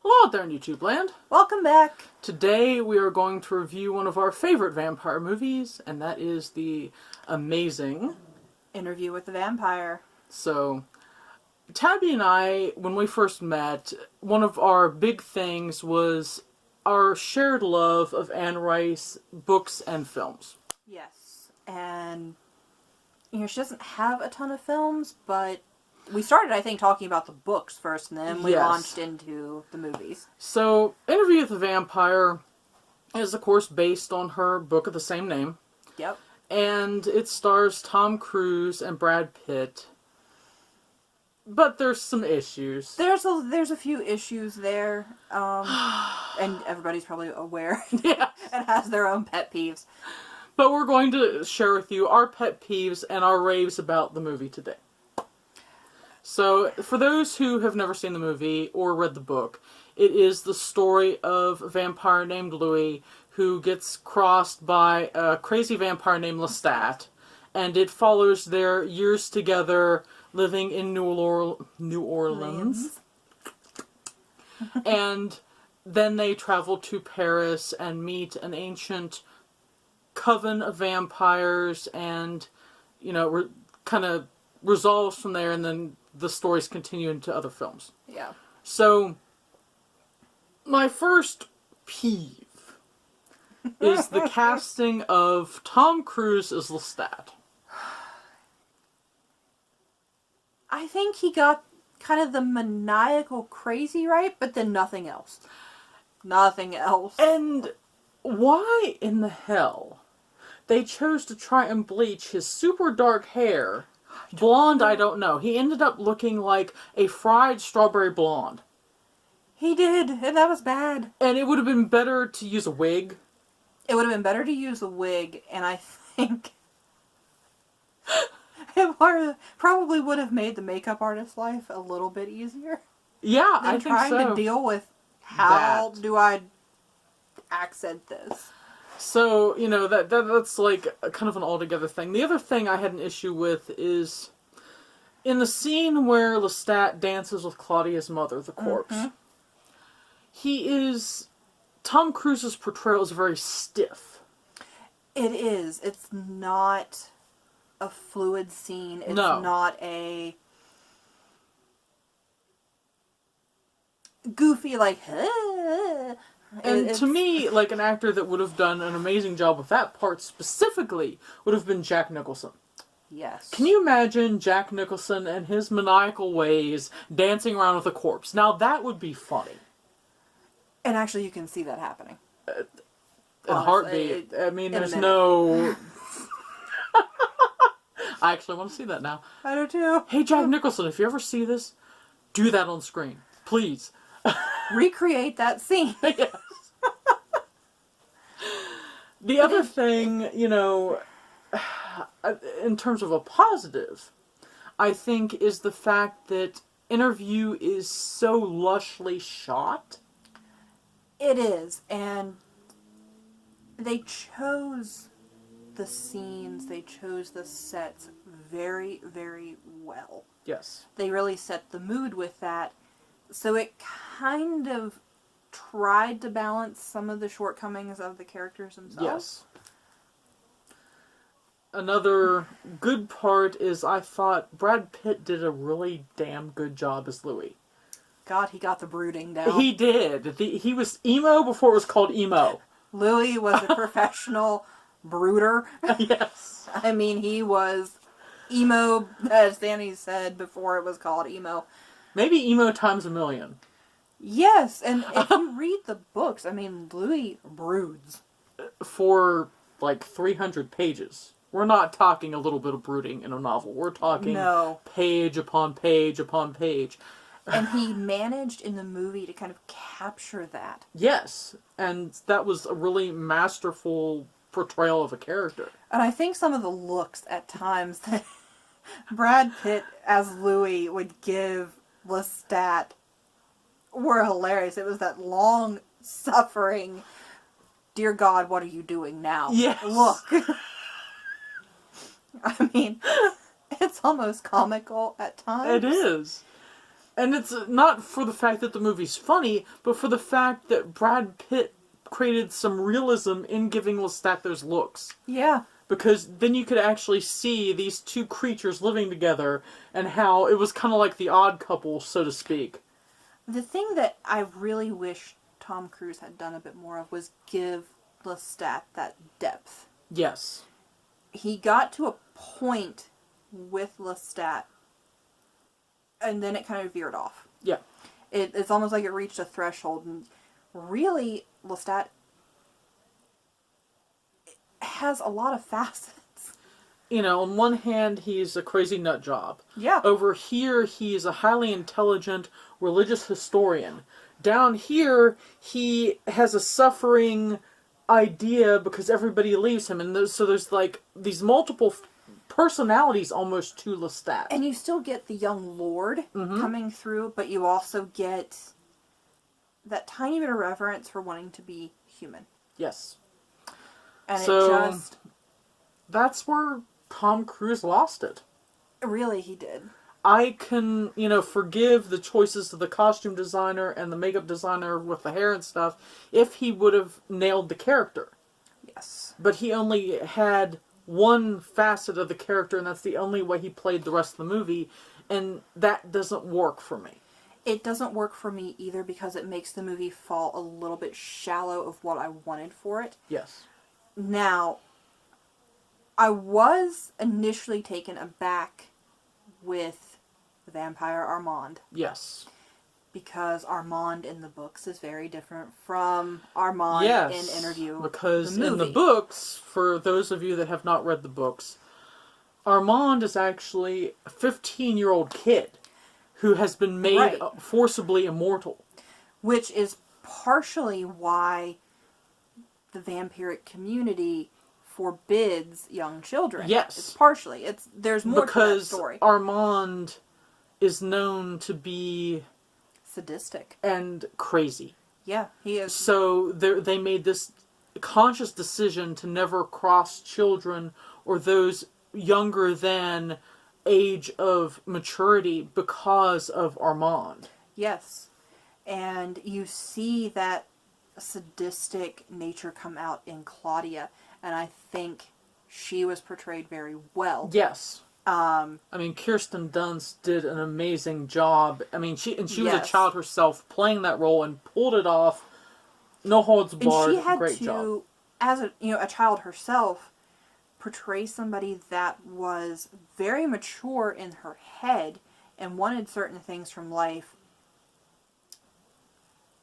Hello out there in YouTube land. Welcome back. Today we are going to review one of our favorite vampire movies, and that is the amazing Interview with the Vampire. So, Tabby and I, when we first met, one of our big things was our shared love of Anne Rice books and films. Yes, and she doesn't have a ton of films, but we started, I think, talking about the books first, and then we launched into the movies. So, Interview with the Vampire is, of course, based on her book of the same name. Yep. And it stars Tom Cruise and Brad Pitt. But there's some issues. There's a few issues there, and everybody's probably aware. Yes. And has their own pet peeves. But we're going to share with you our pet peeves and our raves about the movie today. So, for those who have never seen the movie or read the book, it is the story of a vampire named Louis who gets crossed by a crazy vampire named Lestat, and it follows their years together living in New Orleans. And then they travel to Paris and meet an ancient coven of vampires, and, kind of resolves from there, and then the stories continue into other films. Yeah. So, my first peeve is the casting of Tom Cruise as Lestat. I think he got kind of the maniacal crazy right, but then nothing else. Nothing else. And why in the hell they chose to try and bleach his super dark hair blonde, I don't know. He ended up looking like a fried strawberry blonde. He did, and that was bad. And it would have been better to use a wig. It would have been better to use a wig, and I think it probably would have made the makeup artist's life a little bit easier. Yeah, I think so. Trying to deal with how do I accent this. So, that's like kind of an altogether thing. The other thing I had an issue with is in the scene where Lestat dances with Claudia's mother, the corpse. Mm-hmm. Tom Cruise's portrayal is very stiff. It is. It's not a fluid scene. It's not a goofy, like, And to me, like, an actor that would have done an amazing job with that part specifically would have been Jack Nicholson. Yes. Can you imagine Jack Nicholson and his maniacal ways dancing around with a corpse? Now, that would be funny. And actually, you can see that happening. In a heartbeat. There's no... I actually want to see that now. I do too. Hey, Jack Nicholson, if you ever see this, do that on screen. Please. Recreate that scene. Yes. The other thing, in terms of a positive, I think is the fact that Interview is so lushly shot. It is, and they chose the scenes, they chose the sets very, very well. Yes. They really set the mood with that. So it kind of tried to balance some of the shortcomings of the characters themselves. Yes. Another good part is I thought Brad Pitt did a really damn good job as Louis. God, he got the brooding down. He did. He was emo before it was called emo. Louis was a professional brooder. Yes. I mean, he was emo, as Dani said, before it was called emo. Maybe emo times a million. Yes, and if you read the books, Louis broods. For, 300 pages. We're not talking a little bit of brooding in a novel. We're talking page upon page upon page. And he managed in the movie to kind of capture that. Yes, and that was a really masterful portrayal of a character. And I think some of the looks at times that Brad Pitt as Louis would give Lestat were hilarious. It was that long suffering, dear God, what are you doing now? Yes. Look. It's almost comical at times. It is. And it's not for the fact that the movie's funny, but for the fact that Brad Pitt created some realism in giving Lestat those looks. Yeah. Because then you could actually see these two creatures living together and how it was kind of like the odd couple, so to speak. The thing that I really wish Tom Cruise had done a bit more of was give Lestat that depth. Yes. He got to a point with Lestat, and then it kind of veered off. Yeah. It's almost like it reached a threshold, and really, Lestat has a lot of facets. You know, on one hand, he's a crazy nut job. Yeah. Over here, he's a highly intelligent religious historian. Down here, he has a suffering idea because everybody leaves him. And so there's like these multiple personalities almost to Lestat. And you still get the young lord coming through, but you also get that tiny bit of reverence for wanting to be human. Yes. And so, that's where Tom Cruise lost it. Really, he did. I can, forgive the choices of the costume designer and the makeup designer with the hair and stuff if he would have nailed the character. Yes. But he only had one facet of the character, and that's the only way he played the rest of the movie, and that doesn't work for me. It doesn't work for me either because it makes the movie fall a little bit shallow of what I wanted for it. Yes. Now, I was initially taken aback with the vampire Armand. Yes. Because Armand in the books is very different from Armand in Interview. Because in the books, for those of you that have not read the books, Armand is actually a 15-year-old kid who has been made forcibly immortal. Which is partially why the vampiric community forbids young children. Yes. It's partially. There's more to that story. Because Armand is known to be sadistic and crazy. Yeah, he is. So they made this conscious decision to never cross children or those younger than age of maturity because of Armand. Yes. And you see that sadistic nature come out in Claudia, and I think she was portrayed very well. Yes. I mean, Kirstan Dunst did an amazing job. I mean, she was a child herself playing that role and pulled it off. No holds barred. And she had Great job. As a child herself, portray somebody that was very mature in her head and wanted certain things from life,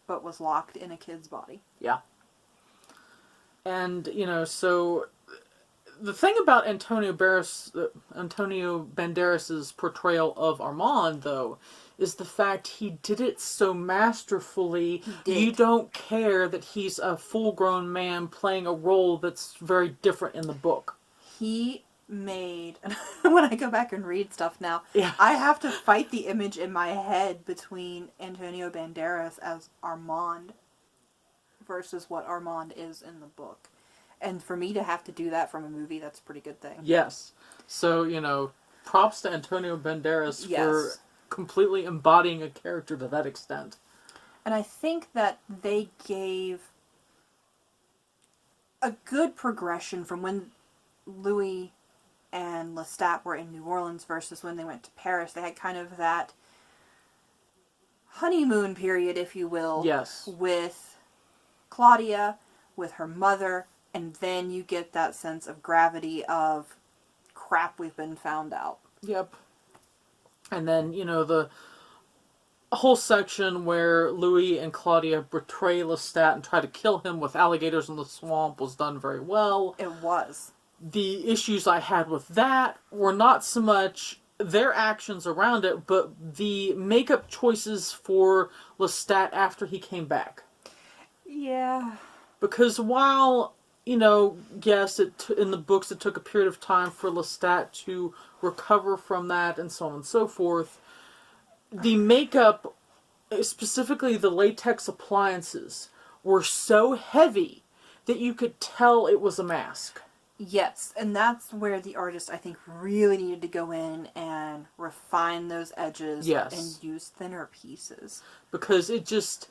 but was locked in a kid's body. Yeah. And, so the thing about Antonio Banderas' portrayal of Armand, though, is the fact he did it so masterfully. You don't care that he's a full-grown man playing a role that's very different in the book. He made... when I go back and read stuff now, I have to fight the image in my head between Antonio Banderas as Armand versus what Armand is in the book. And for me to have to do that from a movie, that's a pretty good thing. Yes. So, props to Antonio Banderas for completely embodying a character to that extent. And I think that they gave a good progression from when Louis and Lestat were in New Orleans versus when they went to Paris. They had kind of that honeymoon period, if you will. Yes. With Claudia, with her mother, and then you get that sense of gravity of, crap, we've been found out. Yep. And then, the whole section where Louis and Claudia betray Lestat and try to kill him with alligators in the swamp was done very well. It was. The issues I had with that were not so much their actions around it, but the makeup choices for Lestat after he came back. Yeah. Because while, yes, in the books it took a period of time for Lestat to recover from that and so on and so forth, the makeup, specifically the latex appliances, were so heavy that you could tell it was a mask. Yes, and that's where the artist, I think, really needed to go in and refine those edges Yes. and use thinner pieces. Because it just...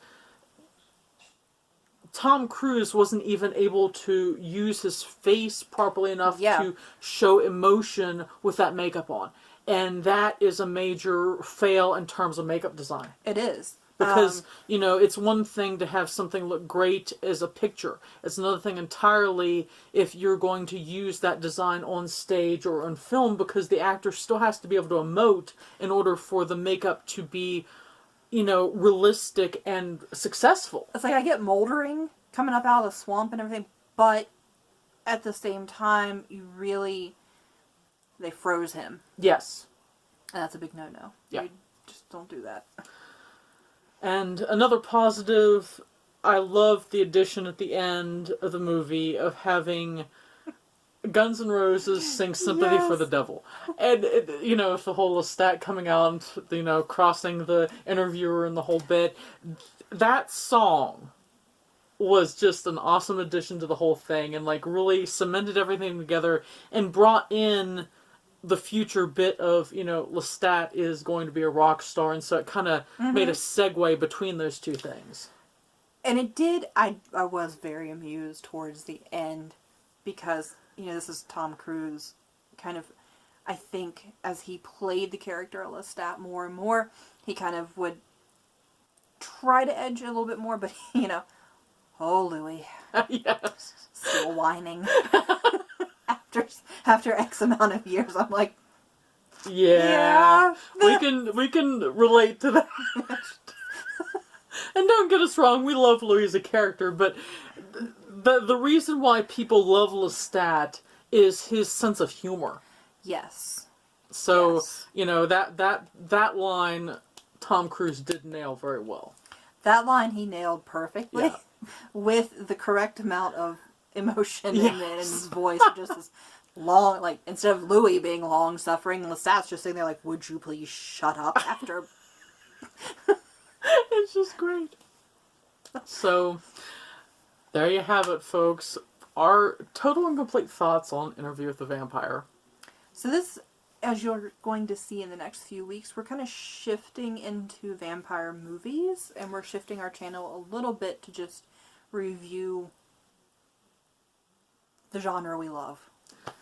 Tom Cruise wasn't even able to use his face properly enough to show emotion with that makeup on. And that is a major fail in terms of makeup design. It is. Because, it's one thing to have something look great as a picture. It's another thing entirely if you're going to use that design on stage or on film, because the actor still has to be able to emote in order for the makeup to be, realistic and successful. It's like I get moldering coming up out of the swamp and everything, but at the same time, they froze him. Yes. And that's a big no-no. Yeah. You just don't do that. And another positive, I love the addition at the end of the movie of having Guns N' Roses sing Sympathy for the Devil. And, with the whole Lestat coming out, crossing the interviewer and the whole bit. That song was just an awesome addition to the whole thing and, really cemented everything together and brought in the future bit of, Lestat is going to be a rock star, and so it kind of made a segue between those two things. And it did, I was very amused towards the end because, this is Tom Cruise kind of, I think, as he played the character of Lestat more and more, he kind of would try to edge a little bit more, but, oh, Louis. Yes. Still whining. After X amount of years, I'm like, yeah. We can relate to that. And don't get us wrong, we love Louis as a character, but the reason why people love Lestat is his sense of humor. Yes. So, that line Tom Cruise did nail very well. That line he nailed perfectly, Yeah. with the correct amount of emotion in his voice. Just this long, instead of Louis being long-suffering, Lestat's just sitting there like, would you please shut up after... It's just great. So, there you have it, folks. Our total and complete thoughts on Interview with the Vampire. So this, as you're going to see in the next few weeks, we're kind of shifting into vampire movies, and we're shifting our channel a little bit to just review the genre we love.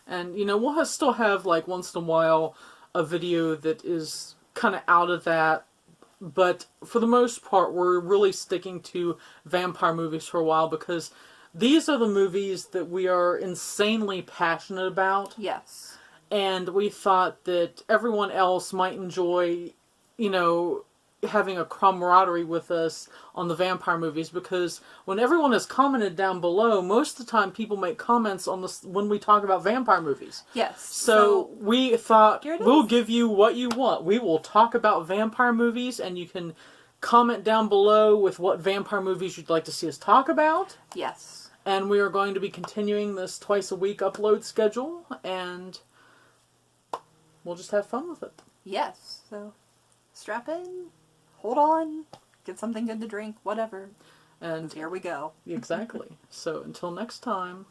And, we'll still have, once in a while, a video that is kind of out of that. But for the most part, we're really sticking to vampire movies for a while because these are the movies that we are insanely passionate about. Yes. And we thought that everyone else might enjoy, having a camaraderie with us on the vampire movies, because when everyone has commented down below, most of the time people make comments on this when we talk about vampire movies. Yes. So we thought we'll give you what you want. We will talk about vampire movies, and you can comment down below with what vampire movies you'd like to see us talk about. Yes. And we are going to be continuing this twice a week upload schedule, and we'll just have fun with it. Yes. So strap in, hold on, get something good to drink, whatever. And here we go. Exactly. So until next time.